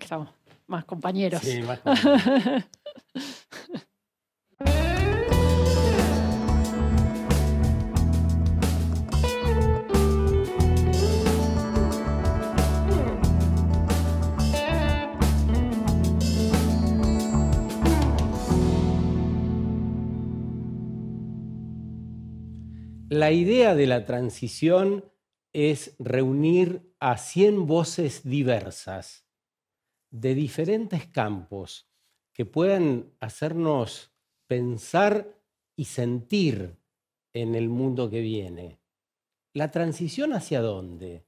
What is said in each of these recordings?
estamos más compañeros. Sí, más compañeros. La idea de la transición es reunir a 100 voces diversas de diferentes campos que puedan hacernos pensar y sentir en el mundo que viene. ¿La transición hacia dónde?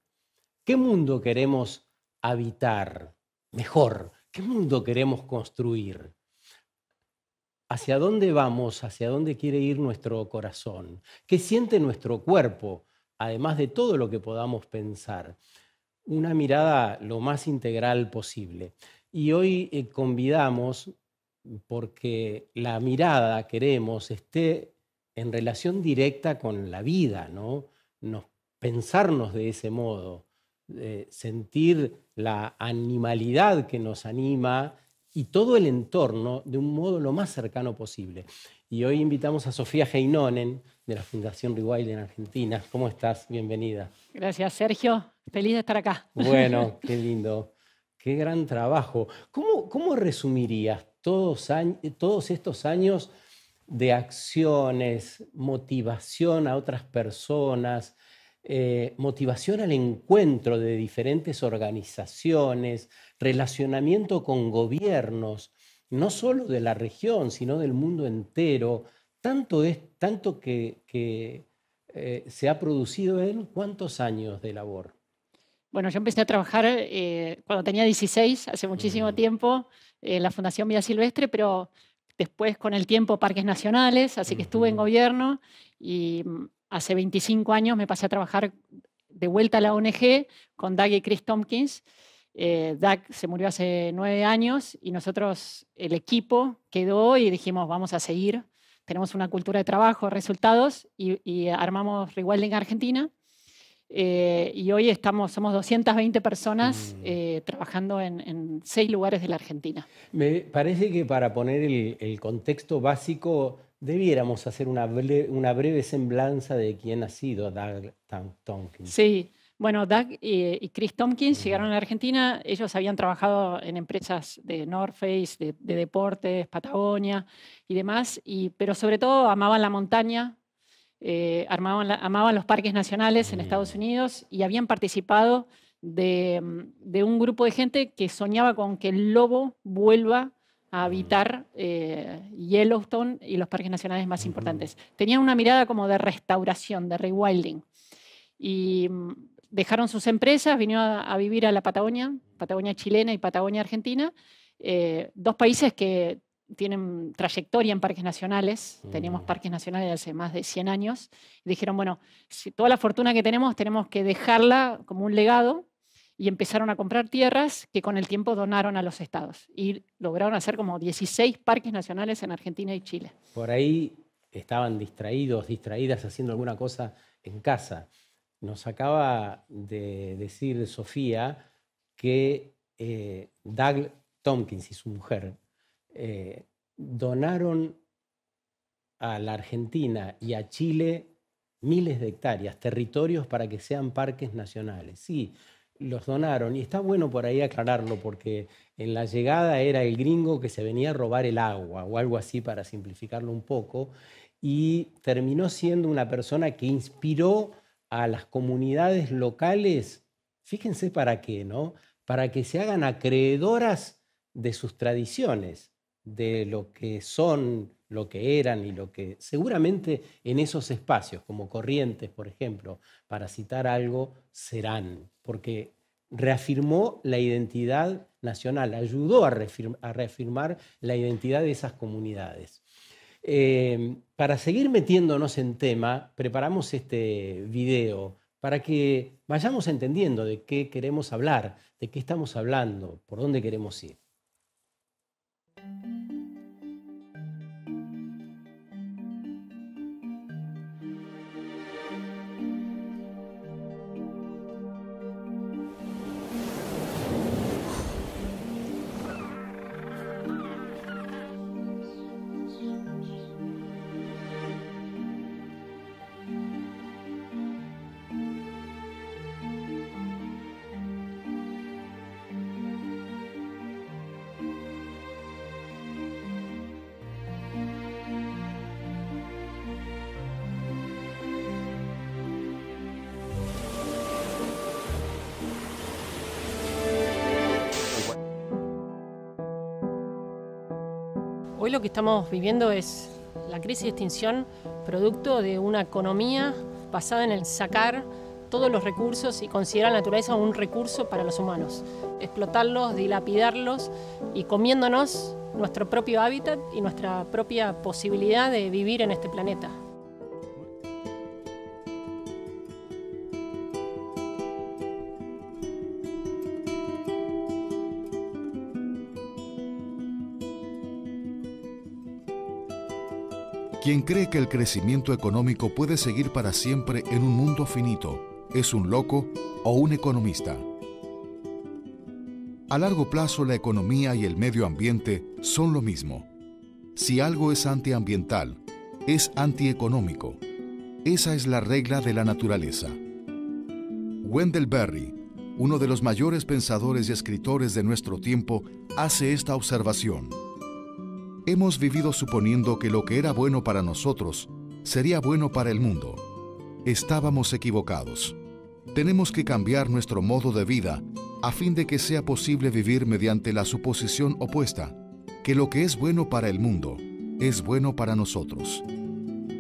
¿Qué mundo queremos habitar mejor? ¿Qué mundo queremos construir? ¿Hacia dónde vamos? ¿Hacia dónde quiere ir nuestro corazón? ¿Qué siente nuestro cuerpo? Además de todo lo que podamos pensar. Una mirada lo más integral posible. Y hoy convidamos, porque la mirada, queremos, esté en relación directa con la vida, ¿no? Pensarnos de ese modo, sentir la animalidad que nos anima y todo el entorno de un modo lo más cercano posible. Y hoy invitamos a Sofía Heinonen, de la Fundación Rewilding en Argentina. ¿Cómo estás? Bienvenida. Gracias, Sergio. Feliz de estar acá. Bueno, qué lindo. Qué gran trabajo. ¿Cómo resumirías todos estos años de acciones, motivación a otras personas, motivación al encuentro de diferentes organizaciones, relacionamiento con gobiernos, no solo de la región, sino del mundo entero? Tanto que se ha producido en ¿cuántos años de labor? Bueno, yo empecé a trabajar cuando tenía 16, hace muchísimo tiempo, en la Fundación Vida Silvestre, pero después con el tiempo Parques Nacionales, así que estuve en gobierno y hace 25 años me pasé a trabajar de vuelta a la ONG con Doug y Chris Tompkins. Doug se murió hace 9 años y nosotros, el equipo, quedó y dijimos, vamos a seguir. Tenemos una cultura de trabajo, resultados, y armamos Rewilding Argentina. Y hoy somos 220 personas trabajando en 6 lugares de la Argentina. Me parece que para poner el contexto básico debiéramos hacer una breve semblanza de quién ha sido Doug Tompkins. Sí, bueno, Doug y Chris Tompkins llegaron a la Argentina. Ellos habían trabajado en empresas de North Face, de deportes, Patagonia y demás, pero sobre todo amaban la montaña. Amaban los parques nacionales en Estados Unidos y habían participado de un grupo de gente que soñaba con que el lobo vuelva a habitar Yellowstone y los parques nacionales más importantes. Tenían una mirada como de restauración, de rewilding. Y dejaron sus empresas, vinieron a vivir a la Patagonia chilena y Patagonia argentina, 2 países que tienen trayectoria en parques nacionales. Teníamos parques nacionales de hace más de 100 años. Y dijeron, bueno, si toda la fortuna que tenemos que dejarla como un legado. Y empezaron a comprar tierras que con el tiempo donaron a los estados. Y lograron hacer como 16 parques nacionales en Argentina y Chile. Por ahí estaban distraídas haciendo alguna cosa en casa. Nos acaba de decir Sofía que Doug Tompkins y su mujer donaron a la Argentina y a Chile miles de hectáreas, territorios para que sean parques nacionales. Sí, los donaron y está bueno por ahí aclararlo porque en la llegada era el gringo que se venía a robar el agua o algo así para simplificarlo un poco y terminó siendo una persona que inspiró a las comunidades locales, fíjense para qué, ¿no? Para que se hagan acreedoras de sus tradiciones, de lo que son, lo que eran y lo que seguramente en esos espacios, como Corrientes, por ejemplo, para citar algo, serán, porque reafirmó la identidad nacional, ayudó a reafirmar la identidad de esas comunidades. Para seguir metiéndonos en tema, preparamos este video para que vayamos entendiendo de qué queremos hablar, de qué estamos hablando, por dónde queremos ir. Hoy lo que estamos viviendo es la crisis de extinción producto de una economía basada en el sacar todos los recursos y considerar la naturaleza un recurso para los humanos. Explotarlos, dilapidarlos y comiéndonos nuestro propio hábitat y nuestra propia posibilidad de vivir en este planeta. Quien cree que el crecimiento económico puede seguir para siempre en un mundo finito es un loco o un economista. A largo plazo, la economía y el medio ambiente son lo mismo. Si algo es antiambiental, es antieconómico. Esa es la regla de la naturaleza. Wendell Berry, uno de los mayores pensadores y escritores de nuestro tiempo, hace esta observación. Hemos vivido suponiendo que lo que era bueno para nosotros sería bueno para el mundo. Estábamos equivocados. Tenemos que cambiar nuestro modo de vida a fin de que sea posible vivir mediante la suposición opuesta, que lo que es bueno para el mundo es bueno para nosotros.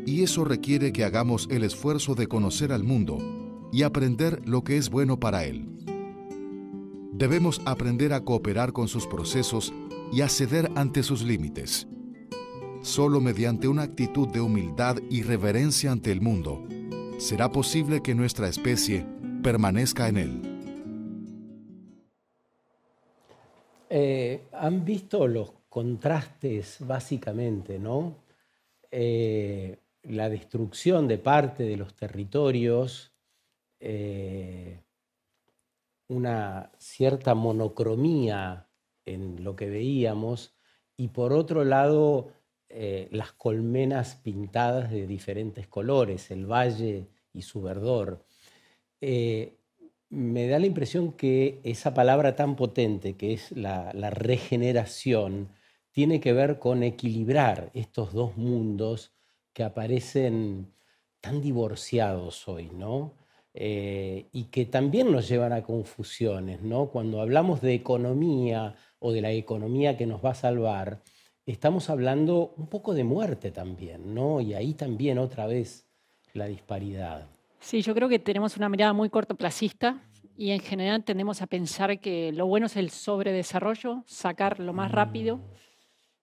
Y eso requiere que hagamos el esfuerzo de conocer al mundo y aprender lo que es bueno para él. Debemos aprender a cooperar con sus procesos y a ceder ante sus límites. Solo mediante una actitud de humildad y reverencia ante el mundo, será posible que nuestra especie permanezca en él. Han visto los contrastes, básicamente, ¿no? La destrucción de parte de los territorios, una cierta monocromía en lo que veíamos, y por otro lado, las colmenas pintadas de diferentes colores, el valle y su verdor. Me da la impresión que esa palabra tan potente, que es la regeneración, tiene que ver con equilibrar estos dos mundos que aparecen tan divorciados hoy, ¿no? Y que también nos llevan a confusiones, ¿no? Cuando hablamos de economía o de la economía que nos va a salvar, estamos hablando un poco de muerte también, ¿no? Y ahí también otra vez la disparidad. Sí, yo creo que tenemos una mirada muy cortoplacista y en general tendemos a pensar que lo bueno es el sobredesarrollo, sacar lo más rápido,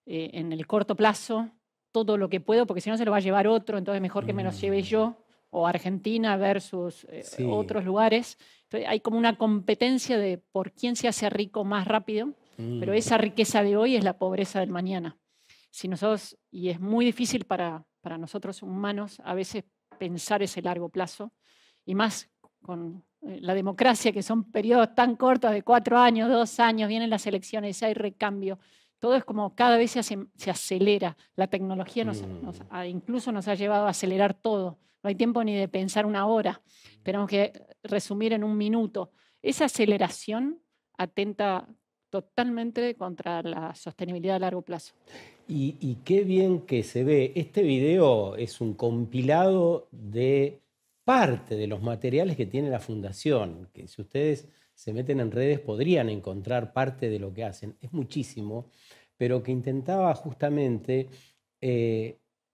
en el corto plazo, todo lo que puedo, porque si no se lo va a llevar otro, entonces mejor que me lo lleve yo, o Argentina versus Sí. otros lugares. Entonces hay como una competencia de por quién se hace rico más rápido, pero esa riqueza de hoy es la pobreza del mañana. Si nosotros, y es muy difícil para nosotros humanos a veces pensar ese largo plazo, y más con la democracia, que son periodos tan cortos de 4 años, 2 años, vienen las elecciones, hay recambio. Todo es como cada vez se acelera. La tecnología incluso nos ha llevado a acelerar todo. No hay tiempo ni de pensar una hora. Tenemos que resumir en un minuto. Esa aceleración atenta totalmente contra la sostenibilidad a largo plazo. Y qué bien que se ve. Este video es un compilado de parte de los materiales que tiene la Fundación, que si ustedes se meten en redes podrían encontrar parte de lo que hacen. Es muchísimo, pero que intentaba justamente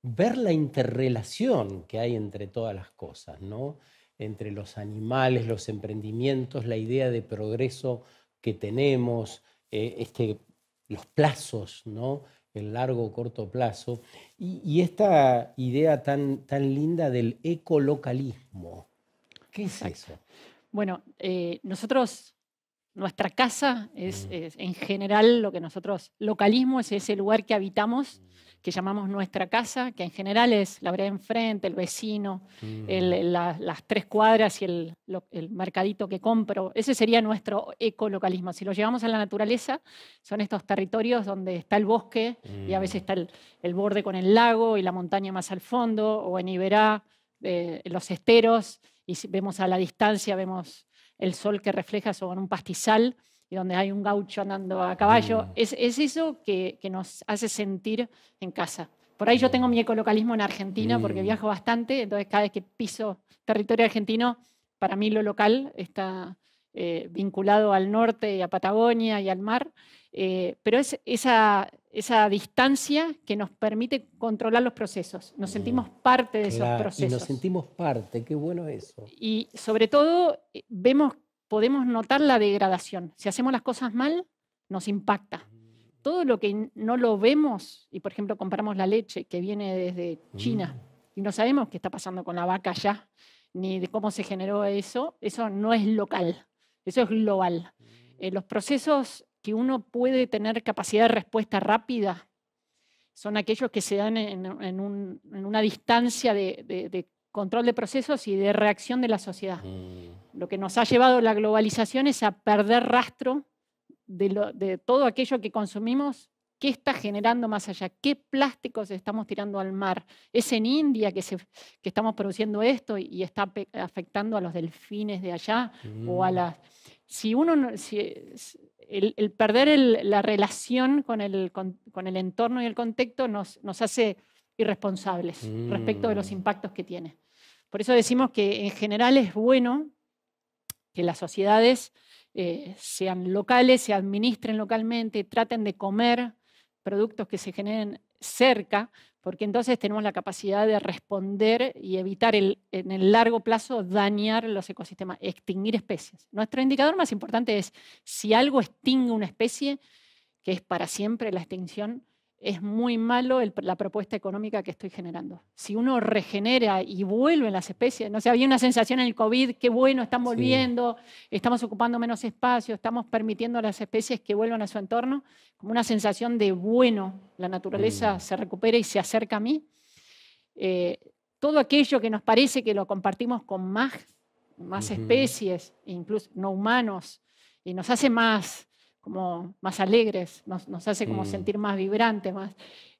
ver la interrelación que hay entre todas las cosas, ¿no? Entre los animales, los emprendimientos, la idea de progreso que tenemos, los plazos, ¿no? El largo o corto plazo, y esta idea tan linda del ecolocalismo. ¿Qué es eso? Bueno, nosotros, nuestra casa es en general lo que nosotros, localismo es ese lugar que habitamos, que llamamos nuestra casa, que en general es la vereda enfrente, el vecino, las 3 cuadras y el mercadito que compro. Ese sería nuestro ecolocalismo. Si lo llevamos a la naturaleza, son estos territorios donde está el bosque y a veces está el borde con el lago y la montaña más al fondo, o en Iberá, los esteros, y si vemos a la distancia, vemos el sol que refleja sobre un pastizal y donde hay un gaucho andando a caballo. Es eso que nos hace sentir en casa. Por ahí yo tengo mi ecolocalismo en Argentina porque viajo bastante, entonces cada vez que piso territorio argentino, para mí lo local está vinculado al norte y a Patagonia y al mar, pero es esa distancia que nos permite controlar los procesos. Nos sentimos parte de esos procesos. Y nos sentimos parte, qué bueno eso. Y sobre todo podemos notar la degradación. Si hacemos las cosas mal, nos impacta. Todo lo que no lo vemos, y por ejemplo comparamos la leche que viene desde China, y no sabemos qué está pasando con la vaca allá, ni de cómo se generó eso no es local, eso es global. Los procesos que uno puede tener capacidad de respuesta rápida son aquellos que se dan en una distancia de control de procesos y de reacción de la sociedad. Lo que nos ha llevado la globalización es a perder rastro de todo aquello que consumimos, qué está generando más allá, qué plásticos estamos tirando al mar. Es en India que estamos produciendo esto y está afectando a los delfines de allá o a las... El perder la relación con el entorno y el contexto nos hace irresponsables respecto de los impactos que tiene. Por eso decimos que en general es bueno que las sociedades sean locales, se administren localmente, traten de comer productos que se generen cerca, porque entonces tenemos la capacidad de responder y evitar en el largo plazo dañar los ecosistemas, extinguir especies. Nuestro indicador más importante es si algo extingue una especie, que es para siempre la extinción, es muy malo la propuesta económica que estoy generando. Si uno regenera y vuelven las especies, no sé, había una sensación en el COVID, qué bueno, están volviendo, estamos ocupando menos espacio, estamos permitiendo a las especies que vuelvan a su entorno, como una sensación de bueno, la naturaleza se recupera y se acerca a mí. Todo aquello que nos parece que lo compartimos con más especies, incluso no humanos, y nos hace más alegres, nos hace como sentir más vibrantes.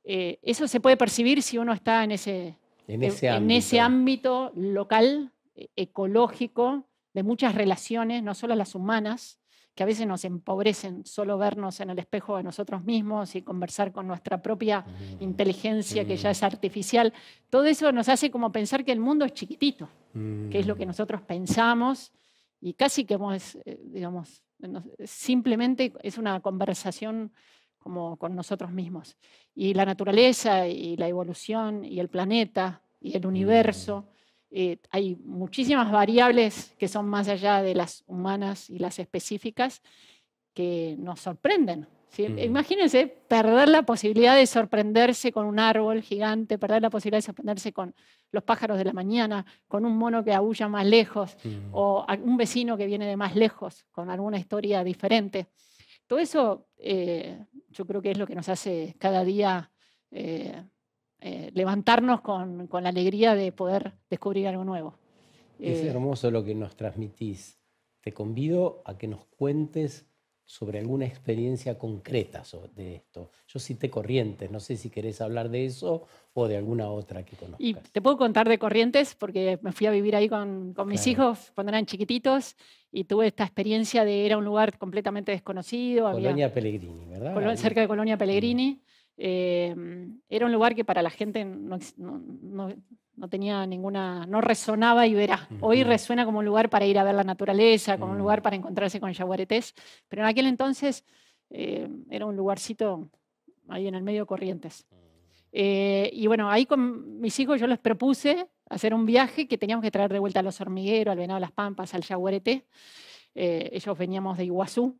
Eso se puede percibir si uno está en ese ámbito local, ecológico, de muchas relaciones, no solo las humanas, que a veces nos empobrecen solo vernos en el espejo de nosotros mismos y conversar con nuestra propia inteligencia, que ya es artificial. Todo eso nos hace como pensar que el mundo es chiquitito, que es lo que nosotros pensamos, y casi que digamos, simplemente es una conversación como con nosotros mismos. Y la naturaleza y la evolución y el planeta y el universo, hay muchísimas variables que son más allá de las humanas y las específicas que nos sorprenden. ¿Sí? Imagínense perder la posibilidad de sorprenderse con un árbol gigante, perder la posibilidad de sorprenderse con los pájaros de la mañana, con un mono que aúlla más lejos, o un vecino que viene de más lejos, con alguna historia diferente. Todo eso yo creo que es lo que nos hace cada día levantarnos con la alegría de poder descubrir algo nuevo. Es hermoso lo que nos transmitís. Te convido a que nos cuentes sobre alguna experiencia concreta de esto. Yo cité Corrientes, no sé si querés hablar de eso o de alguna otra que conozcas. Y te puedo contar de Corrientes porque me fui a vivir ahí con mis hijos cuando eran chiquititos y tuve esta experiencia era un lugar completamente desconocido. Colonia Pellegrini, ¿verdad? Cerca de Colonia Pellegrini. Era un lugar que para la gente no tenía ninguna, no resonaba y verá. Hoy resuena como un lugar para ir a ver la naturaleza, como un lugar para encontrarse con yaguaretés, pero en aquel entonces era un lugarcito ahí en el medio de Corrientes. Y bueno, ahí con mis hijos yo les propuse hacer un viaje que teníamos que traer de vuelta a Los Hormigueros, al Venado de las Pampas, al Yaguareté. Ellos veníamos de Iguazú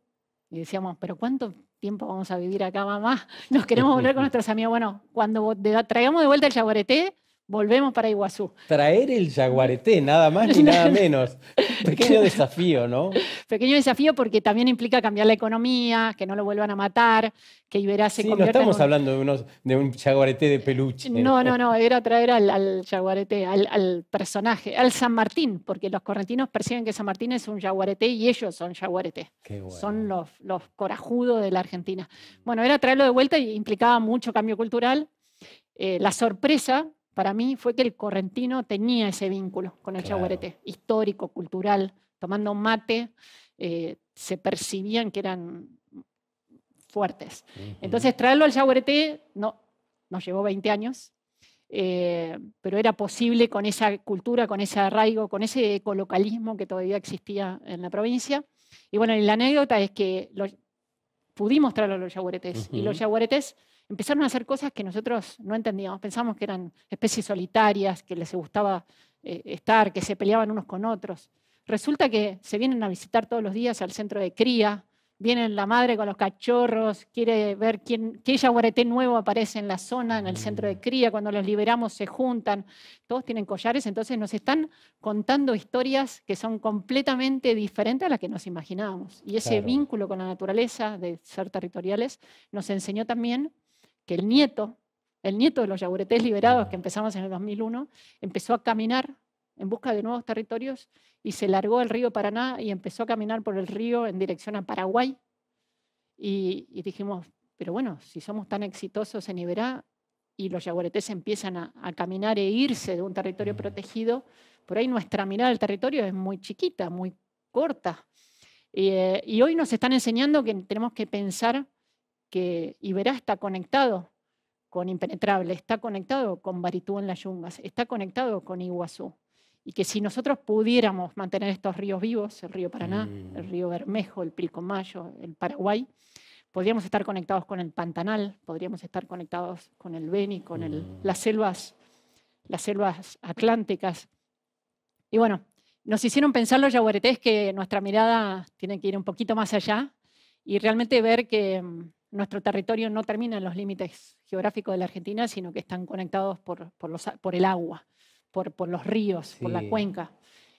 y decíamos, ¿pero cuánto tiempo vamos a vivir acá, mamá? Nos queremos volver con nuestros amigos. Bueno, cuando traigamos de vuelta el Yaguareté, volvemos para Iguazú. Traer el yaguareté, nada más ni nada menos. Pequeño desafío, ¿no? Pequeño desafío porque también implica cambiar la economía, que no lo vuelvan a matar, que Iberá se convierta no estamos hablando de un yaguareté de peluche. No, era traer al yaguareté, al personaje, al San Martín, porque los correntinos perciben que San Martín es un yaguareté y ellos son yaguareté. Bueno. Son los corajudos de la Argentina. Bueno, era traerlo de vuelta y implicaba mucho cambio cultural. La sorpresa para mí fue que el correntino tenía ese vínculo con el yaguareté, histórico, cultural, tomando mate, se percibían que eran fuertes. Entonces traerlo al yaguareté nos llevó 20 años, pero era posible con esa cultura, con ese arraigo, con ese ecolocalismo que todavía existía en la provincia. Y bueno, y la anécdota es que pudimos traerlo a los yaguaretés. Y los yaguaretés empezaron a hacer cosas que nosotros no entendíamos. Pensamos que eran especies solitarias, que les gustaba estar, que se peleaban unos con otros. Resulta que se vienen a visitar todos los días al centro de cría, viene la madre con los cachorros, quiere ver qué yaguareté nuevo aparece en la zona, en el centro de cría. Cuando los liberamos se juntan, todos tienen collares, entonces nos están contando historias que son completamente diferentes a las que nos imaginábamos. Y ese vínculo con la naturaleza, de ser territoriales, nos enseñó también que el nieto de los yaguaretés liberados, que empezamos en el 2001, empezó a caminar en busca de nuevos territorios y se largó al río Paraná y empezó a caminar por el río en dirección a Paraguay. Y dijimos, pero bueno, si somos tan exitosos en Iberá y los yaguaretés empiezan a caminar e irse de un territorio protegido, por ahí nuestra mirada del territorio es muy chiquita, muy corta. Y hoy nos están enseñando que tenemos que pensar que Iberá está conectado con Impenetrable, está conectado con Baritú en las Yungas, está conectado con Iguazú. Y que si nosotros pudiéramos mantener estos ríos vivos, el río Paraná, el río Bermejo, el Pilcomayo, el Paraguay, podríamos estar conectados con el Pantanal, podríamos estar conectados con el Beni, con las selvas atlánticas. Y bueno, nos hicieron pensar los yaguaretés que nuestra mirada tiene que ir un poquito más allá y realmente ver que nuestro territorio no termina en los límites geográficos de la Argentina, sino que están conectados por el agua, por los ríos, por la cuenca.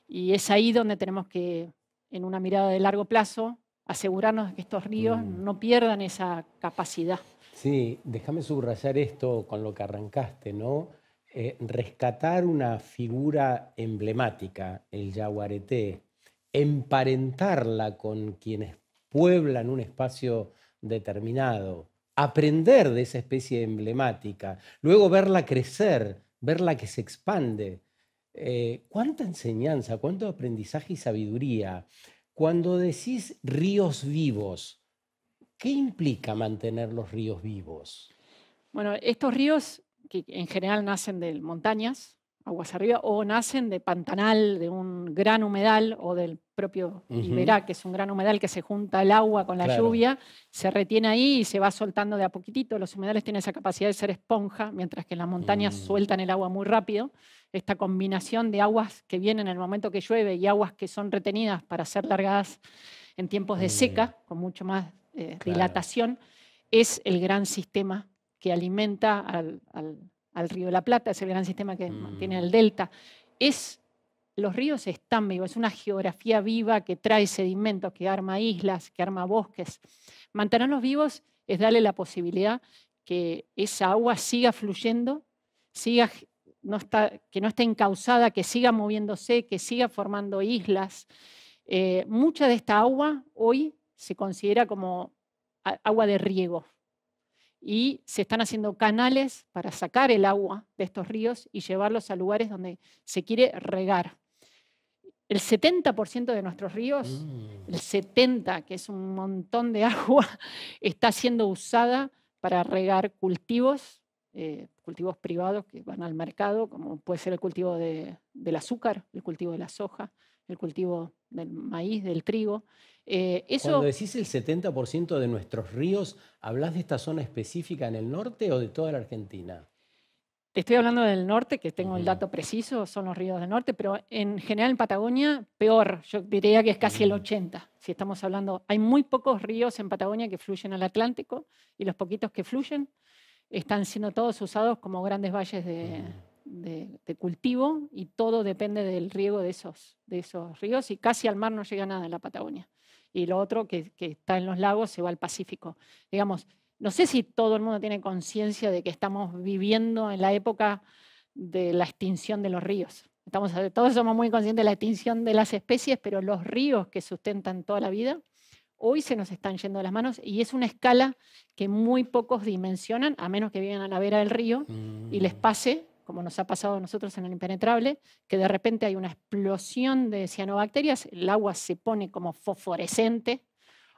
Y es ahí donde tenemos que, en una mirada de largo plazo, asegurarnos de que estos ríos no pierdan esa capacidad. Sí, déjame subrayar esto con lo que arrancaste, ¿no? Rescatar una figura emblemática, el yaguareté, emparentarla con quienes pueblan un espacio determinado, aprender de esa especie emblemática, luego verla crecer, verla que se expande. ¿Cuánta enseñanza, cuánto aprendizaje y sabiduría? Cuando decís ríos vivos, ¿qué implica mantener los ríos vivos? Bueno, estos ríos que en general nacen de montañas, aguas arriba, o nacen de pantanal, de un gran humedal, o del propio Iberá, que es un gran humedal que se junta el agua con la lluvia, se retiene ahí y se va soltando de a poquitito. Los humedales tienen esa capacidad de ser esponja, mientras que en las montañas sueltan el agua muy rápido. Esta combinación de aguas que vienen en el momento que llueve y aguas que son retenidas para ser largadas en tiempos de seca, con mucho más dilatación, es el gran sistema que alimenta al Río de la Plata, es el gran sistema que mantiene el delta. Los ríos están vivos, es una geografía viva que trae sedimentos, que arma islas, que arma bosques. Mantenerlos vivos es darle la posibilidad que esa agua siga fluyendo, que no esté encauzada, que siga moviéndose, que siga formando islas. Mucha de esta agua hoy se considera como agua de riego. Y se están haciendo canales para sacar el agua de estos ríos y llevarlos a lugares donde se quiere regar. El 70% de nuestros ríos, el 70%, que es un montón de agua, está siendo usada para regar cultivos privados que van al mercado, como puede ser el cultivo del azúcar, el cultivo de la soja, el cultivo del maíz, del trigo. Cuando decís el 70% de nuestros ríos, ¿hablás de esta zona específica en el norte o de toda la Argentina? Te estoy hablando del norte, que tengo el dato preciso, son los ríos del norte, pero en general en Patagonia, peor, yo diría que es casi el 80%. Si estamos hablando, hay muy pocos ríos en Patagonia que fluyen al Atlántico y los poquitos que fluyen están siendo todos usados como grandes valles de cultivo y todo depende del riego de esos ríos y casi al mar no llega nada en la Patagonia. Y lo otro que está en los lagos se va al Pacífico. Digamos, no sé si todo el mundo tiene conciencia de que estamos viviendo en la época de la extinción de los ríos. Todos somos muy conscientes de la extinción de las especies, pero los ríos que sustentan toda la vida, hoy se nos están yendo de las manos y es una escala que muy pocos dimensionan, a menos que vivan a la vera del río y les pase, como nos ha pasado a nosotros en el Impenetrable, que de repente hay una explosión de cianobacterias, el agua se pone como fosforescente,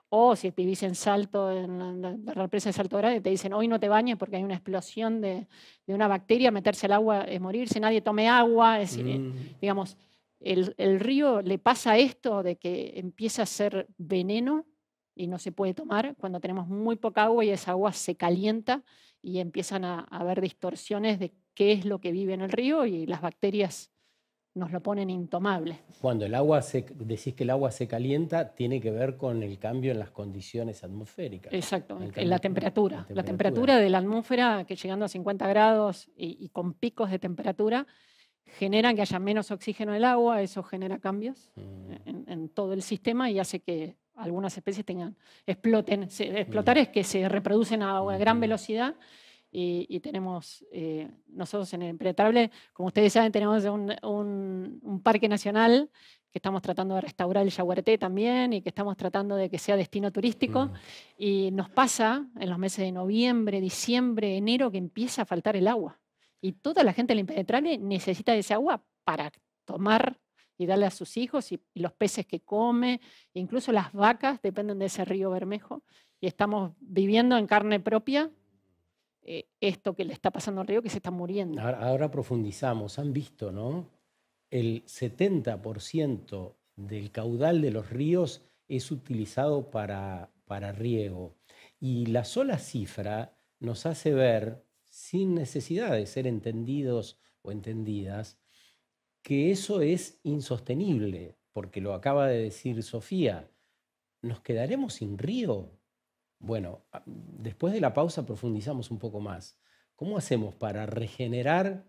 o si vivís en Salto, en la represa de Salto Grande, te dicen hoy no te bañes porque hay una explosión de una bacteria, meterse al agua es morirse, nadie tome agua, es decir, digamos, el río le pasa esto de que empieza a ser veneno y no se puede tomar cuando tenemos muy poca agua y esa agua se calienta y empiezan a haber distorsiones de qué es lo que vive en el río y las bacterias nos lo ponen intomable. Cuando decís que el agua se calienta, tiene que ver con el cambio en las condiciones atmosféricas. Exacto, El en la temperatura. La temperatura de la atmósfera, que llegando a 50 grados y con picos de temperatura, generan que haya menos oxígeno en el agua, eso genera cambios en todo el sistema y hace que algunas especies exploten. Explotar es que se reproducen a una gran velocidad y tenemos, nosotros en el Impenetrable, como ustedes saben, tenemos un parque nacional que estamos tratando de restaurar el Yaguareté también y que estamos tratando de que sea destino turístico. Y nos pasa en los meses de noviembre, diciembre, enero, que empieza a faltar el agua. Y toda la gente del Impenetrable necesita ese agua para tomar y darle a sus hijos y los peces que come, incluso las vacas dependen de ese río Bermejo. Y estamos viviendo en carne propia esto que le está pasando al río, que se está muriendo. Ahora profundizamos. Han visto, ¿no? El 70% del caudal de los ríos es utilizado para riego. Y la sola cifra nos hace ver, sin necesidad de ser entendidos o entendidas, que eso es insostenible, porque lo acaba de decir Sofía. ¿Nos quedaremos sin río? Bueno, después de la pausa profundizamos un poco más. ¿Cómo hacemos para regenerar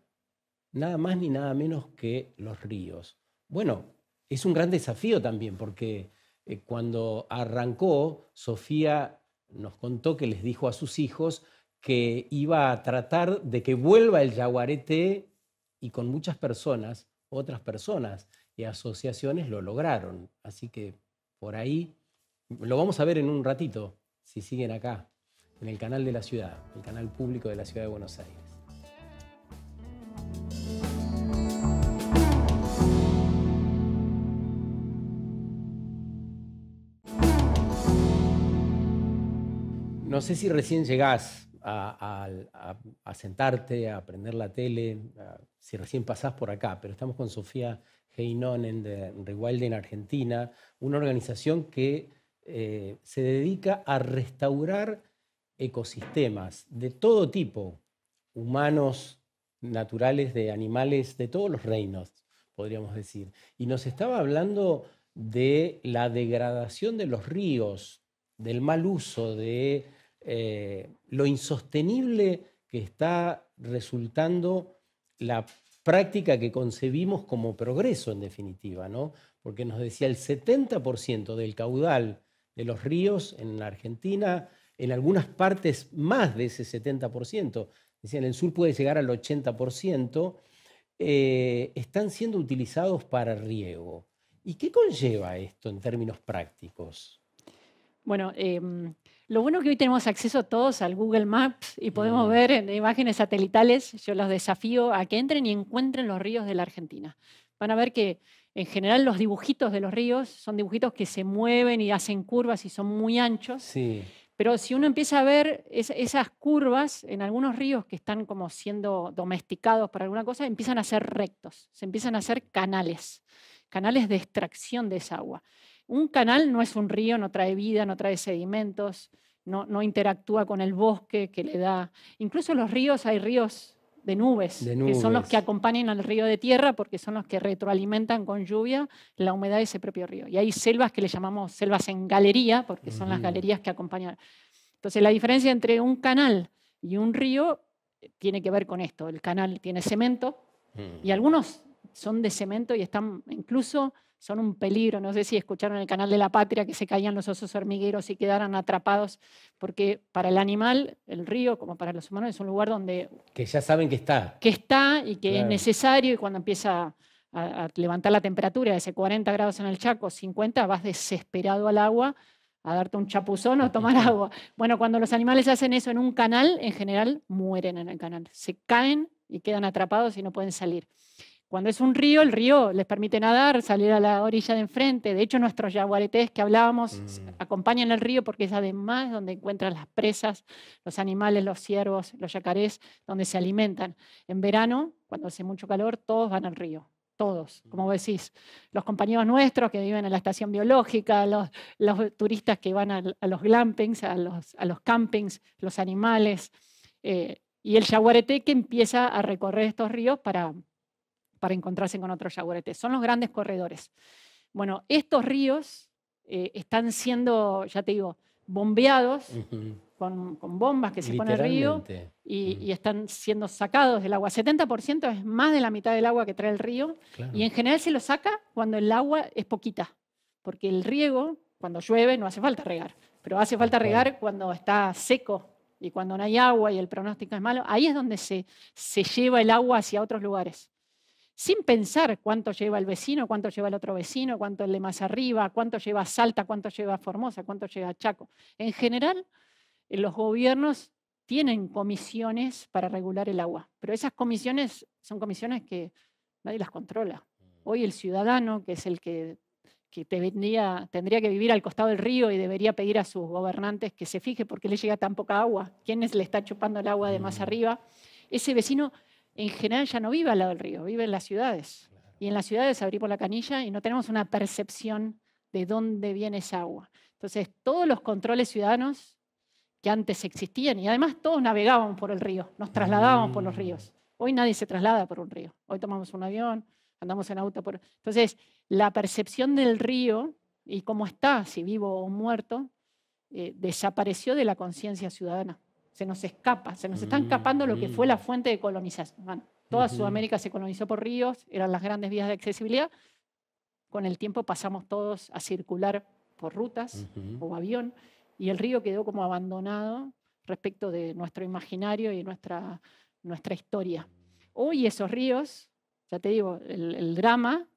nada más ni nada menos que los ríos? Bueno, es un gran desafío también, porque cuando arrancó, Sofía nos contó que les dijo a sus hijos que iba a tratar de que vuelva el Yaguareté y con muchas personas, otras personas y asociaciones lo lograron. Así que por ahí lo vamos a ver en un ratito, si siguen acá, en el canal de la ciudad, el canal público de la Ciudad de Buenos Aires. No sé si recién llegás a sentarte, a prender la tele, si recién pasás por acá, pero estamos con Sofía Heinonen de Rewilding Argentina, una organización que se dedica a restaurar ecosistemas de todo tipo, humanos, naturales, de animales, de todos los reinos, podríamos decir. Y nos estaba hablando de la degradación de los ríos, del mal uso, de lo insostenible que está resultando la práctica que concebimos como progreso, en definitiva, ¿no? Porque nos decía el 70% del caudal de los ríos en la Argentina, en algunas partes más de ese 70%, decía, en el sur puede llegar al 80%, están siendo utilizados para riego. ¿Y qué conlleva esto en términos prácticos? Bueno, lo bueno es que hoy tenemos acceso todos al Google Maps y podemos ver en imágenes satelitales. Yo los desafío a que entren y encuentren los ríos de la Argentina. Van a ver que en general los dibujitos de los ríos son dibujitos que se mueven y hacen curvas y son muy anchos. Sí. Pero si uno empieza a ver esas curvas en algunos ríos que están como siendo domesticados para alguna cosa, empiezan a ser rectos, se empiezan a hacer canales de extracción de esa agua. Un canal no es un río, no trae vida, no trae sedimentos, no interactúa con el bosque que le da. Incluso los ríos, hay ríos de nubes, que son los que acompañan al río de tierra porque son los que retroalimentan con lluvia la humedad de ese propio río. Y hay selvas que le llamamos selvas en galería, porque son las galerías que acompañan. Entonces la diferencia entre un canal y un río tiene que ver con esto. El canal tiene cemento y algunos son de cemento y están incluso son un peligro. No sé si escucharon el canal de La Patria que se caían los osos hormigueros y quedaran atrapados, porque para el animal, el río, como para los humanos, es un lugar donde... Que ya saben que está. Que está y que Claro. es necesario, y cuando empieza a levantar la temperatura de ese 40 grados en el Chaco, 50, vas desesperado al agua a darte un chapuzón o tomar agua. Bueno, cuando los animales hacen eso en un canal, en general mueren en el canal. Se caen y quedan atrapados y no pueden salir. Cuando es un río, el río les permite nadar, salir a la orilla de enfrente. De hecho, nuestros yaguaretés que hablábamos acompañan el río porque es además donde encuentran las presas, los animales, los ciervos, los yacarés, donde se alimentan. En verano, cuando hace mucho calor, todos van al río. todos, como vos decís, los compañeros nuestros que viven en la estación biológica, los turistas que van a los glampings, a los campings, los animales, y el yaguareté que empieza a recorrer estos ríos para encontrarse con otros yaguaretés. Son los grandes corredores. Bueno, estos ríos están siendo, ya te digo, bombeados con bombas que se pone el río y están siendo sacados del agua. 70% es más de la mitad del agua que trae el río, claro. Y en general se lo saca cuando el agua es poquita, porque el riego, cuando llueve, no hace falta regar, pero hace falta regar cuando está seco y cuando no hay agua y el pronóstico es malo. Ahí es donde se lleva el agua hacia otros lugares, sin pensar cuánto lleva el vecino, cuánto lleva el otro vecino, cuánto el de más arriba, cuánto lleva Salta, cuánto lleva Formosa, cuánto lleva Chaco. En general, los gobiernos tienen comisiones para regular el agua, pero esas comisiones son comisiones que nadie las controla. Hoy el ciudadano, que es el que tendría que vivir al costado del río y debería pedir a sus gobernantes que se fije por qué le llega tan poca agua, quién le está chupando el agua de más arriba, ese vecino en general ya no vive al lado del río, vive en las ciudades. Y en las ciudades abrimos la canilla y no tenemos una percepción de dónde viene esa agua. Entonces, todos los controles ciudadanos que antes existían, y además todos navegábamos por el río, nos trasladábamos por los ríos. Hoy nadie se traslada por un río. Hoy tomamos un avión, andamos en auto. Entonces, la percepción del río y cómo está, si vivo o muerto, desapareció de la conciencia ciudadana. Se nos escapa, se nos está escapando lo que fue la fuente de colonización. Bueno, toda Sudamérica se colonizó por ríos, eran las grandes vías de accesibilidad. Con el tiempo pasamos todos a circular por rutas o avión, y el río quedó como abandonado respecto de nuestro imaginario y nuestra historia. Hoy esos ríos, ya te digo, el drama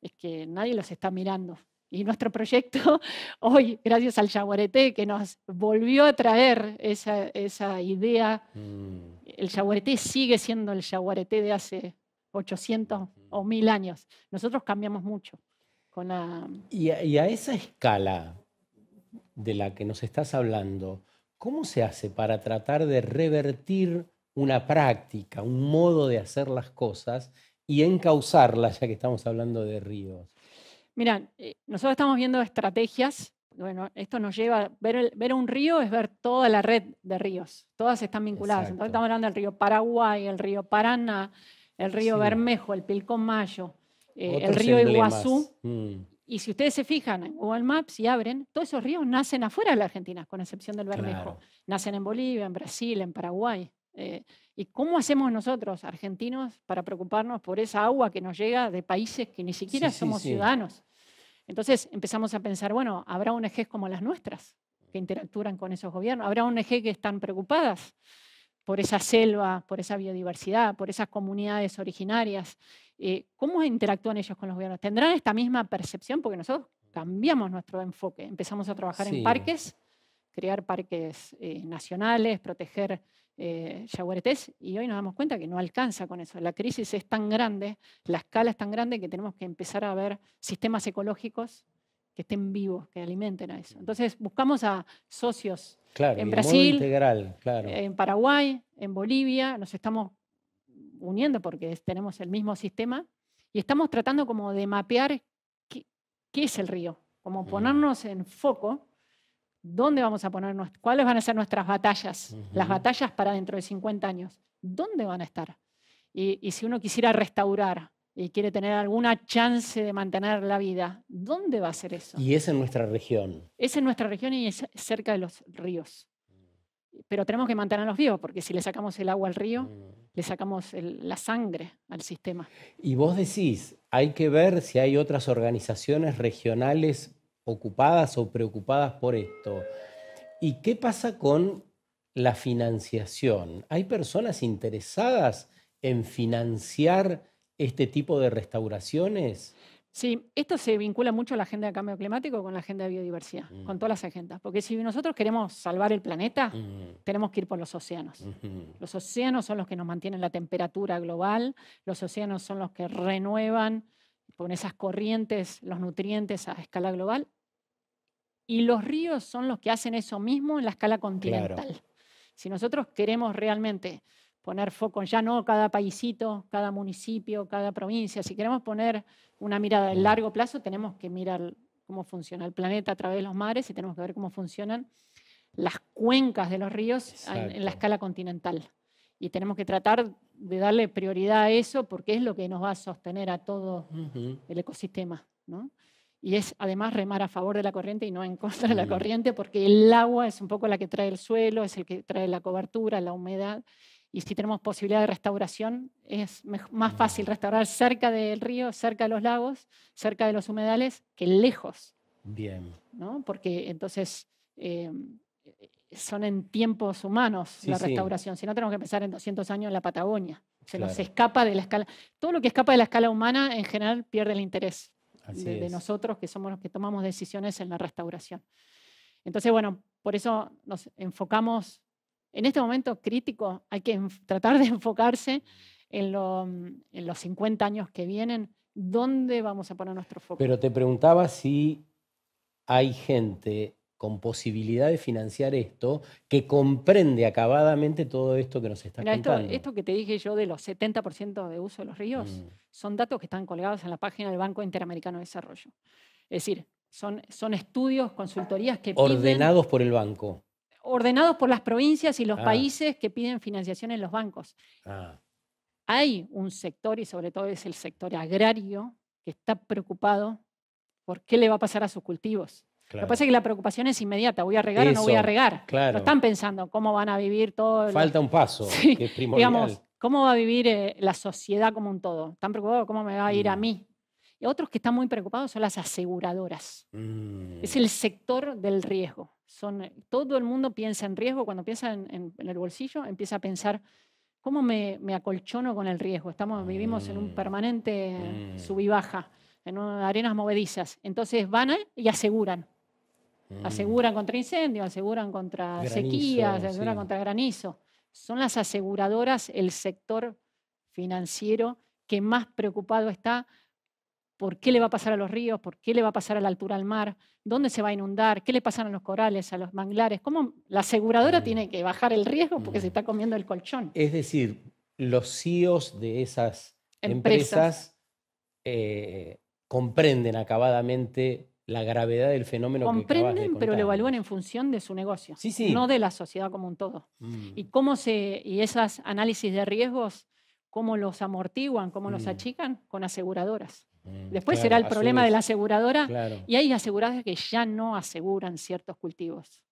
es que nadie los está mirando. Y nuestro proyecto hoy, gracias al yaguareté, que nos volvió a traer esa idea, el yaguareté sigue siendo el yaguareté de hace 800 o 1000 años. Nosotros cambiamos mucho. Y a esa escala de la que nos estás hablando, ¿cómo se hace para tratar de revertir una práctica, un modo de hacer las cosas y encauzarlas, ya que estamos hablando de ríos? Mira, nosotros estamos viendo estrategias. Bueno, esto nos lleva a ver un río, es ver toda la red de ríos. Todas están vinculadas. Exacto. Entonces estamos hablando del río Paraguay, el río Paraná, el río Bermejo, el Pilcomayo, el río Iguazú. Y si ustedes se fijan en Google Maps y abren, todos esos ríos nacen afuera de la Argentina, con excepción del Bermejo. Claro. Nacen en Bolivia, en Brasil, en Paraguay. ¿Y cómo hacemos nosotros, argentinos, para preocuparnos por esa agua que nos llega de países que ni siquiera somos ciudadanos? Entonces empezamos a pensar, bueno, ¿habrá ONGs como las nuestras que interactúan con esos gobiernos? ¿Habrá ONGs que están preocupadas por esa selva, por esa biodiversidad, por esas comunidades originarias? ¿Cómo interactúan ellos con los gobiernos? ¿Tendrán esta misma percepción? Porque nosotros cambiamos nuestro enfoque. Empezamos a trabajar en parques, crear parques nacionales, proteger yaguaretés, y hoy nos damos cuenta que no alcanza con eso. La crisis es tan grande, la escala es tan grande que tenemos que empezar a ver sistemas ecológicos que estén vivos, que alimenten a eso. Entonces buscamos a socios en Brasil, integral, claro. En Paraguay, en Bolivia, nos estamos uniendo porque tenemos el mismo sistema y estamos tratando como de mapear qué es el río, como ponernos en foco. ¿Dónde vamos a ponernos? ¿Cuáles van a ser nuestras batallas? Las batallas para dentro de 50 años. ¿Dónde van a estar? Y si uno quisiera restaurar y quiere tener alguna chance de mantener la vida, ¿dónde va a ser eso? Y es en nuestra región. Es en nuestra región y es cerca de los ríos. Pero tenemos que mantenerlos vivos, porque si le sacamos el agua al río, le sacamos la sangre al sistema. Y vos decís, hay que ver si hay otras organizaciones regionales ocupadas o preocupadas por esto. ¿Y qué pasa con la financiación? ¿Hay personas interesadas en financiar este tipo de restauraciones? Sí, esto se vincula mucho a la agenda de cambio climático con la agenda de biodiversidad, con todas las agendas. Porque si nosotros queremos salvar el planeta, tenemos que ir por los océanos. Los océanos son los que nos mantienen la temperatura global, los océanos son los que renuevan con esas corrientes los nutrientes a escala global, y los ríos son los que hacen eso mismo en la escala continental. Claro. Si nosotros queremos realmente poner foco en ya no cada paísito, cada municipio, cada provincia. Si queremos poner una mirada de largo plazo, tenemos que mirar cómo funciona el planeta a través de los mares y tenemos que ver cómo funcionan las cuencas de los ríos en la escala continental. Y tenemos que tratar de darle prioridad a eso porque es lo que nos va a sostener a todo el ecosistema, ¿no? Y es además remar a favor de la corriente y no en contra de la corriente, porque el agua es un poco la que trae el suelo, es el que trae la cobertura, la humedad. Y si tenemos posibilidad de restauración, es más fácil restaurar cerca del río, cerca de los lagos, cerca de los humedales, que lejos. Bien. ¿No? Porque entonces son en tiempos humanos la restauración. Si no, tenemos que pensar en 200 años en la Patagonia. Se nos escapa de la escala. Todo lo que escapa de la escala humana, en general, pierde el interés de nosotros, que somos los que tomamos decisiones en la restauración. Entonces, bueno, por eso nos enfocamos, en este momento crítico, hay que tratar de enfocarse en los 50 años que vienen, ¿dónde vamos a poner nuestro foco? Pero te preguntaba si hay gente con posibilidad de financiar esto que comprende acabadamente todo esto que nos estás contando. Esto que te dije yo de los 70% de uso de los ríos son datos que están colgados en la página del Banco Interamericano de Desarrollo. Es decir, son estudios, consultorías que ordenados por el banco. Ordenados por las provincias y los países que piden financiación en los bancos. Hay un sector, y sobre todo es el sector agrario, que está preocupado por qué le va a pasar a sus cultivos. Lo que pasa es que la preocupación es inmediata. ¿Voy a regar o no voy a regar? No están pensando cómo van a vivir todo. Falta un paso, que es primordial. Digamos, ¿cómo va a vivir la sociedad como un todo? Están preocupados cómo me va a ir a mí. Y otros que están muy preocupados son las aseguradoras. Es el sector del riesgo. Todo el mundo piensa en riesgo. Cuando piensa en el bolsillo, empieza a pensar, ¿cómo me acolchono con el riesgo? Vivimos en un permanente sub y baja, en arenas movedizas. Entonces van y aseguran. Aseguran contra incendios, aseguran contra sequías, aseguran contra granizo. Son las aseguradoras el sector financiero que más preocupado está por qué le va a pasar a los ríos, por qué le va a pasar a la altura del mar, dónde se va a inundar, qué le pasan a los corales, a los manglares. ¿Cómo la aseguradora tiene que bajar el riesgo porque se está comiendo el colchón? Es decir, los CEOs de esas empresas comprenden acabadamente la gravedad del fenómeno que acabas de comprenden, pero lo evalúan en función de su negocio, no de la sociedad como un todo. Y esos análisis de riesgos, ¿cómo los amortiguan, cómo los achican? Con aseguradoras. Después será el problema de la aseguradora. Y hay aseguradoras que ya no aseguran ciertos cultivos.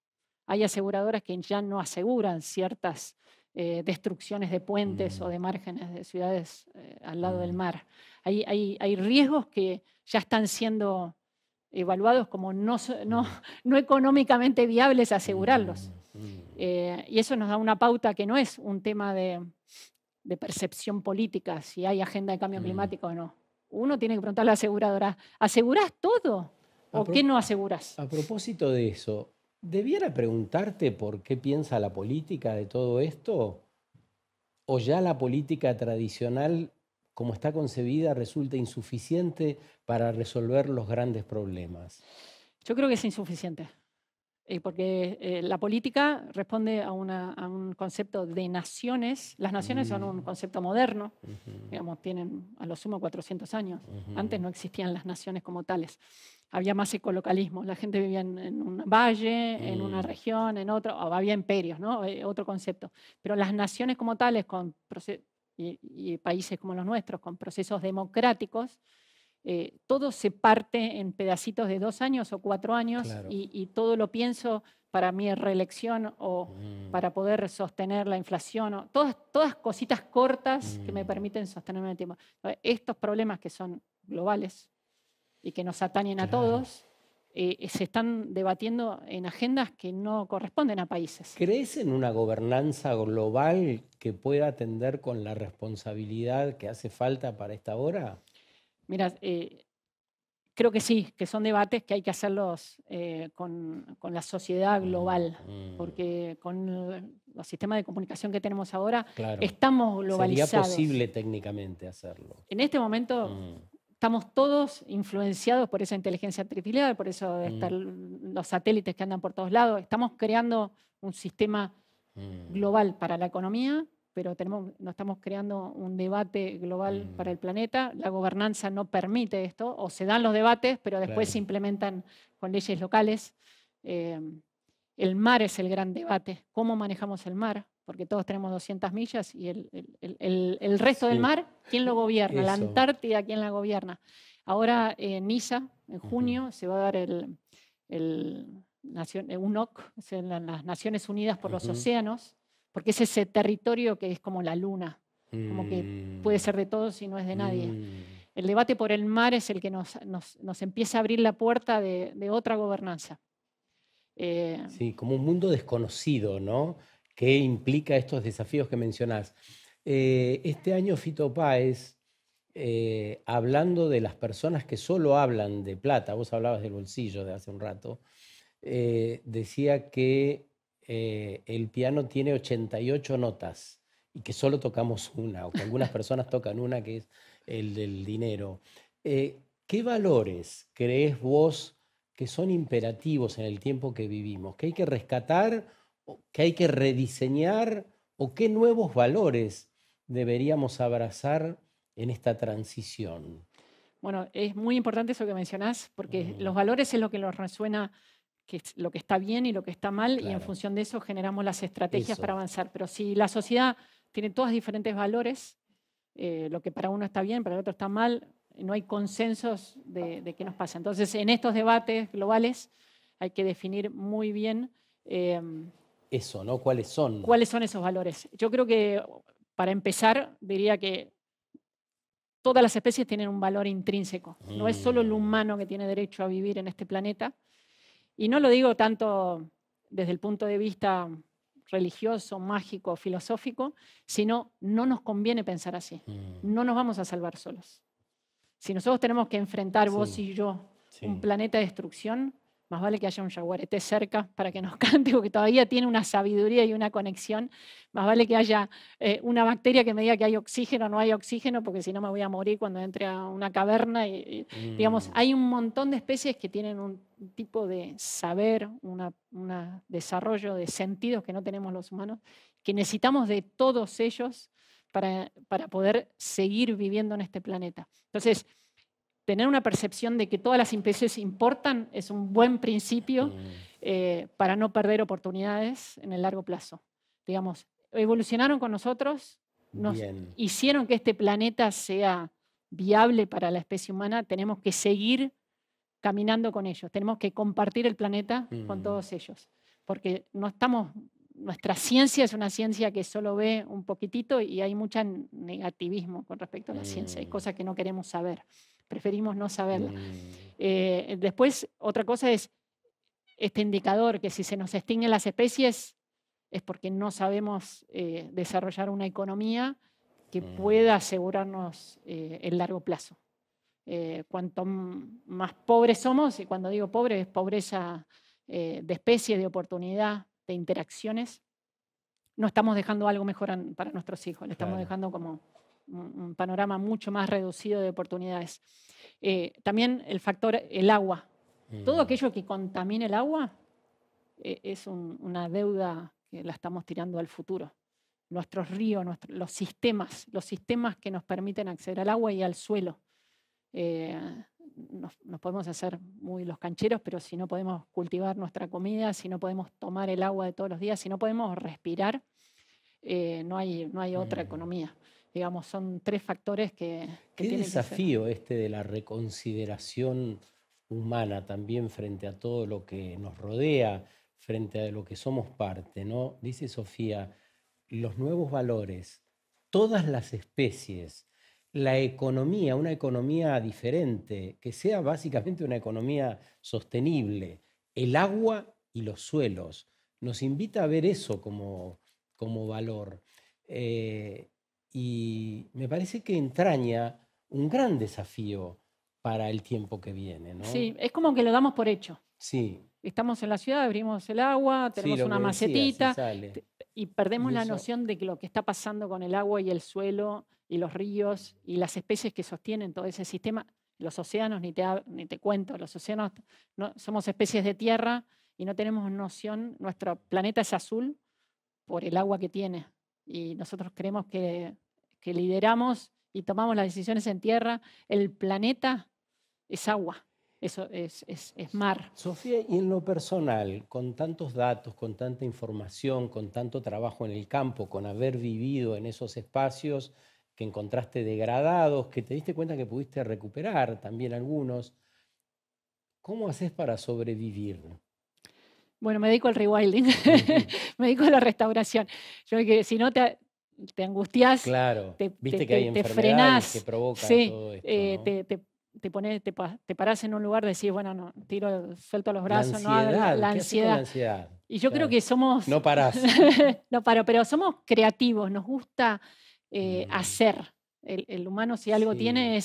Hay aseguradoras que ya no aseguran ciertas destrucciones de puentes o de márgenes de ciudades al lado del mar. Hay riesgos que ya están siendo evaluados como no económicamente viables asegurarlos. Y eso nos da una pauta que no es un tema de percepción política, si hay agenda de cambio climático o no. Uno tiene que preguntarle a la aseguradora, ¿asegurás todo o qué no asegurás? A propósito de eso, ¿debiera preguntarte por qué piensa la política de todo esto? ¿O ya la política tradicional, como está concebida, resulta insuficiente para resolver los grandes problemas? Yo creo que es insuficiente. Porque la política responde a un concepto de naciones. Las naciones son un concepto moderno, digamos, tienen a lo sumo 400 años. Antes no existían las naciones como tales. Había más ecolocalismo, la gente vivía en un valle, en una región, en otro, o había imperios, ¿no? Otro concepto. Pero las naciones como tales, y países como los nuestros, con procesos democráticos, todo se parte en pedacitos de 2 años o 4 años y todo lo pienso para mi reelección o para poder sostener la inflación. Todas cositas cortas que me permiten sostenerme en el tiempo. Estos problemas que son globales y que nos atañen a todos se están debatiendo en agendas que no corresponden a países. ¿Crees en una gobernanza global que pueda atender con la responsabilidad que hace falta para esta hora? Mira, creo que sí, que son debates que hay que hacerlos con la sociedad global, porque con los sistemas de comunicación que tenemos ahora estamos globalizados. ¿Sería posible técnicamente hacerlo? En este momento estamos todos influenciados por esa inteligencia artificial, por eso están los satélites que andan por todos lados. Estamos creando un sistema global para la economía, pero no estamos creando un debate global para el planeta. La gobernanza no permite esto, o se dan los debates, pero después se implementan con leyes locales. El mar es el gran debate. ¿Cómo manejamos el mar? Porque todos tenemos 200 millas y el resto del mar, ¿quién lo gobierna? La Antártida, ¿quién la gobierna? Ahora en Niza, en junio, se va a dar el UNOC, las Naciones Unidas por los Océanos, porque es ese territorio que es como la luna, como que puede ser de todos y no es de nadie. El debate por el mar es el que nos empieza a abrir la puerta de otra gobernanza. Sí, como un mundo desconocido, ¿no? ¿Qué implica estos desafíos que mencionás? Este año Fito Páez, hablando de las personas que solo hablan de plata, vos hablabas del bolsillo de hace un rato, decía que el piano tiene 88 notas y que solo tocamos una, o que algunas personas tocan una, que es el del dinero. ¿Qué valores creés vos que son imperativos en el tiempo que vivimos, que hay que rescatar, que hay que rediseñar, o qué nuevos valores deberíamos abrazar en esta transición? Bueno, es muy importante eso que mencionás, porque los valores es lo que nos resuena, que es lo que está bien y lo que está mal, y en función de eso generamos las estrategias para avanzar. Pero si la sociedad tiene todos diferentes valores, lo que para uno está bien, para el otro está mal, no hay consensos de qué nos pasa. Entonces, en estos debates globales hay que definir muy bien eso, ¿no? ¿Cuáles son? ¿Cuáles son esos valores? Yo creo que, para empezar, diría que todas las especies tienen un valor intrínseco. No es solo el humano que tiene derecho a vivir en este planeta. Y no lo digo tanto desde el punto de vista religioso, mágico, filosófico, sino no nos conviene pensar así. No nos vamos a salvar solos. Si nosotros tenemos que enfrentar, vos y yo, un planeta de destrucción, más vale que haya un jaguarete cerca para que nos cante, porque todavía tiene una sabiduría y una conexión. Más vale que haya una bacteria que me diga que hay oxígeno o no hay oxígeno, porque si no me voy a morir cuando entre a una caverna. Digamos, hay un montón de especies que tienen un tipo de saber, un desarrollo de sentidos que no tenemos los humanos, que necesitamos de todos ellos para poder seguir viviendo en este planeta. Entonces, tener una percepción de que todas las especies importan es un buen principio para no perder oportunidades en el largo plazo. Digamos, evolucionaron con nosotros, nos hicieron que este planeta sea viable para la especie humana, tenemos que seguir caminando con ellos, tenemos que compartir el planeta con todos ellos, porque nuestra ciencia es una ciencia que solo ve un poquitito y hay mucho negativismo con respecto a la ciencia, hay cosas que no queremos saber. Preferimos no saberlo. Después, otra cosa es este indicador, que si se nos extinguen las especies es porque no sabemos desarrollar una economía que pueda asegurarnos el largo plazo. Cuanto más pobres somos, y cuando digo pobre es pobreza de especie, de oportunidad, de interacciones, no estamos dejando algo mejor para nuestros hijos, le estamos dejando como un panorama mucho más reducido de oportunidades. También el factor, el agua. Todo aquello que contamine el agua es una deuda que la estamos tirando al futuro. Nuestros ríos, los sistemas que nos permiten acceder al agua y al suelo. Nos podemos hacer muy los cancheros, pero si no podemos cultivar nuestra comida, si no podemos tomar el agua de todos los días, si no podemos respirar, no hay otra economía. Digamos, son tres factores que ¿Qué tienen desafío este de la reconsideración humana también frente a todo lo que nos rodea, frente a lo que somos parte, ¿no? Dice Sofía, los nuevos valores, todas las especies, la economía, una economía diferente, que sea básicamente una economía sostenible, el agua y los suelos, nos invita a ver eso como valor. Y me parece que entraña un gran desafío para el tiempo que viene, ¿no? Sí, es como que lo damos por hecho. Sí. Estamos en la ciudad, abrimos el agua, tenemos una macetita y perdemos la noción de que lo que está pasando con el agua y el suelo y los ríos y las especies que sostienen todo ese sistema, los océanos, ni te cuento, los océanos somos especies de tierra y no tenemos noción, nuestro planeta es azul por el agua que tiene. y nosotros creemos que lideramos y tomamos las decisiones en tierra. El planeta es agua, eso es mar. Sofía, y en lo personal, con tantos datos, con tanta información, con tanto trabajo en el campo, con haber vivido en esos espacios que encontraste degradados, que te diste cuenta que pudiste recuperar también algunos, ¿cómo haces para sobrevivir? Bueno, me dedico al rewilding, me dedico a la restauración. Yo creo que si no te angustias, Claro, te viste que hay enfermedades que frenás, provocan sí, todo esto, ¿no? te parás en un lugar, decís, bueno, no, suelto los La brazos, no hago ansiedad, la ¿qué haces con la ansiedad. ansiedad? Y yo creo Claro, que somos, no parás. no paro, pero somos creativos, nos gusta Mm, hacer. El humano, si algo sí. tiene,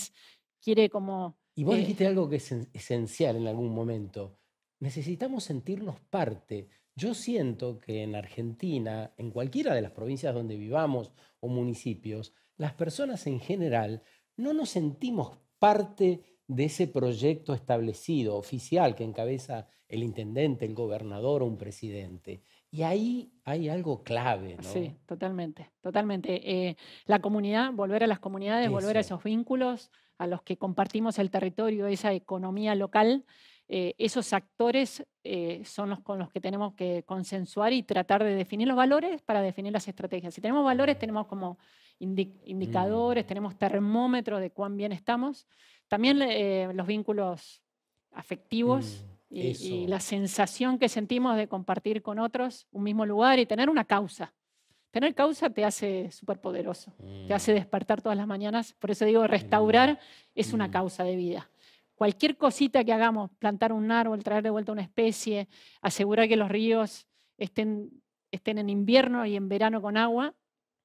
quiere como... Y vos dijiste algo que es esencial en algún momento. Necesitamos sentirnos parte. Yo siento que en Argentina, en cualquiera de las provincias donde vivamos o municipios, las personas en general no nos sentimos parte de ese proyecto establecido, oficial, que encabeza el intendente, el gobernador o un presidente. Y ahí hay algo clave, Sí, ¿no? totalmente, totalmente. La comunidad, volver a las comunidades, volver a Eso. esos vínculos, a los que compartimos el territorio, esa economía local, esos actores son los con los que tenemos que consensuar y tratar de definir los valores para definir las estrategias. Si tenemos valores, tenemos como indicadores, Mm, tenemos termómetros de cuán bien estamos. También los vínculos afectivos y eso. la sensación que sentimos de compartir con otros un mismo lugar y tener una causa. Tener causa te hace súper poderoso, te hace Mm, despertar todas las mañanas. Por eso digo, qué lindo. restaurar es una Mm, causa de vida. Cualquier cosita que hagamos, plantar un árbol, traer de vuelta una especie, asegurar que los ríos estén en invierno y en verano con agua,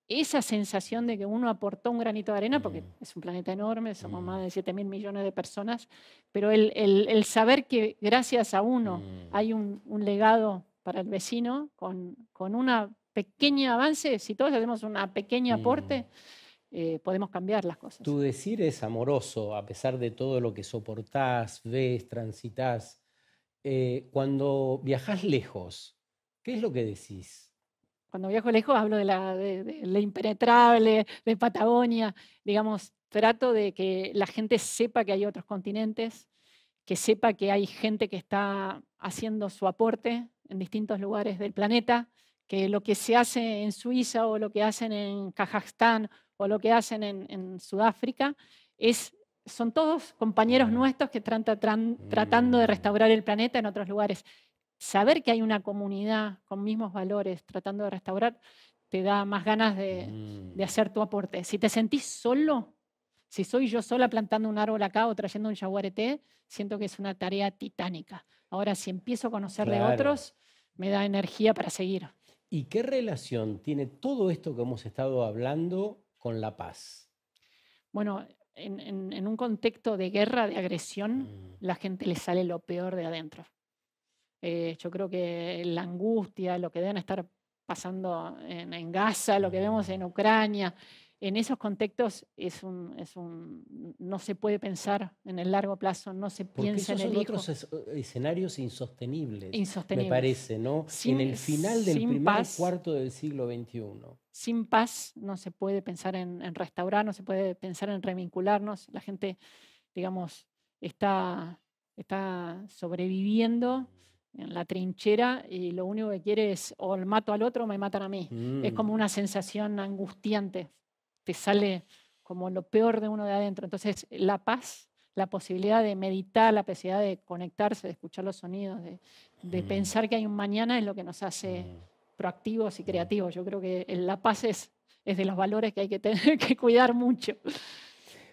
esa sensación de que uno aportó un granito de arena, porque mm, es un planeta enorme, somos más mm, de 7.000 millones de personas, pero el saber que gracias a uno mm, hay un legado para el vecino con una pequeño avance, si todos hacemos un pequeño mm. aporte, podemos cambiar las cosas. Tu decir es amoroso, a pesar de todo lo que soportás, ves, transitas. Cuando viajás lejos, ¿qué es lo que decís? Cuando viajo lejos hablo de la impenetrable, de Patagonia, digamos, trato de que la gente sepa que hay otros continentes, que sepa que hay gente que está haciendo su aporte en distintos lugares del planeta, que lo que se hace en Suiza o lo que hacen en Kazajstán o lo que hacen en Sudáfrica son todos compañeros Claro. nuestros que están tratando de Mm, restaurar el planeta en otros lugares. Saber que hay una comunidad con mismos valores tratando de restaurar te da más ganas de mm. hacer tu aporte. Si te sentís solo, si soy yo sola plantando un árbol acá o trayendo un yaguareté, siento que es una tarea titánica. Ahora, si empiezo a conocer de Claro. otros, me da energía para seguir. ¿Y qué relación tiene todo esto que hemos estado hablando con la paz? Bueno, en un contexto de guerra, de agresión, Mm, la gente le sale lo peor de adentro. Yo creo que la angustia, lo que deben estar pasando en Gaza, lo que vemos en mm. Ucrania, en esos contextos no se puede pensar en el largo plazo, no se Porque piensa en esos el son otros hijo, escenarios insostenibles, me insostenibles. parece, ¿no? En el final del Sin primer paz, cuarto del siglo XXI. sin paz no se puede pensar en restaurar, no se puede pensar en revincularnos. La gente, digamos, está sobreviviendo en la trinchera y lo único que quiere es o mato al otro o me matan a mí. Es como Mm, una sensación angustiante, te sale como lo peor de uno de adentro. Entonces, la paz, la posibilidad de meditar, la posibilidad de conectarse, de escuchar los sonidos, de mm, pensar que hay un mañana es lo que nos hace mm, proactivos y mm. creativos. Yo creo que la paz es de los valores que hay que, tener, que cuidar mucho.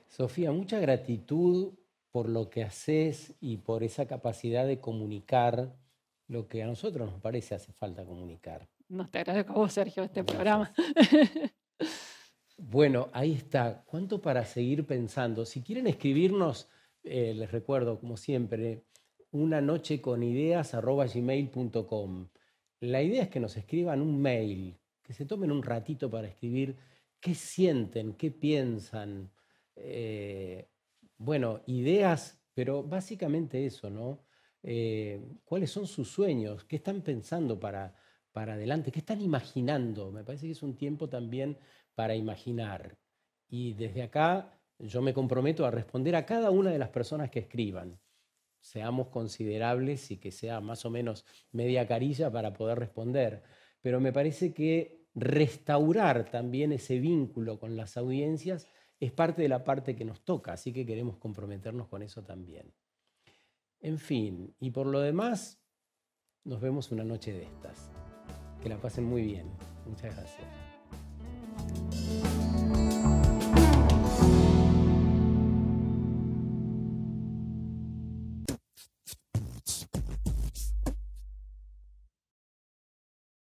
Sofía, mucha gratitud por lo que haces y por esa capacidad de comunicar lo que a nosotros nos parece hace falta comunicar. No, te agradezco a vos, Sergio, este Gracias. programa. Bueno, ahí está. ¿Cuánto para seguir pensando? Si quieren escribirnos, les recuerdo, como siempre, unanocheconideas@gmail.com. La idea es que nos escriban un mail, que se tomen un ratito para escribir qué sienten, qué piensan. eh, bueno, ideas, pero básicamente eso, ¿no? ¿Cuáles son sus sueños? ¿Qué están pensando para adelante? ¿Qué están imaginando? Me parece que es un tiempo también para imaginar. Y desde acá yo me comprometo a responder a cada una de las personas que escriban. Seamos considerables y que sea más o menos media carilla para poder responder. Pero me parece que restaurar también ese vínculo con las audiencias es parte de la parte que nos toca, así que queremos comprometernos con eso también. En fin, y por lo demás, nos vemos una noche de estas. Que la pasen muy bien. Muchas gracias.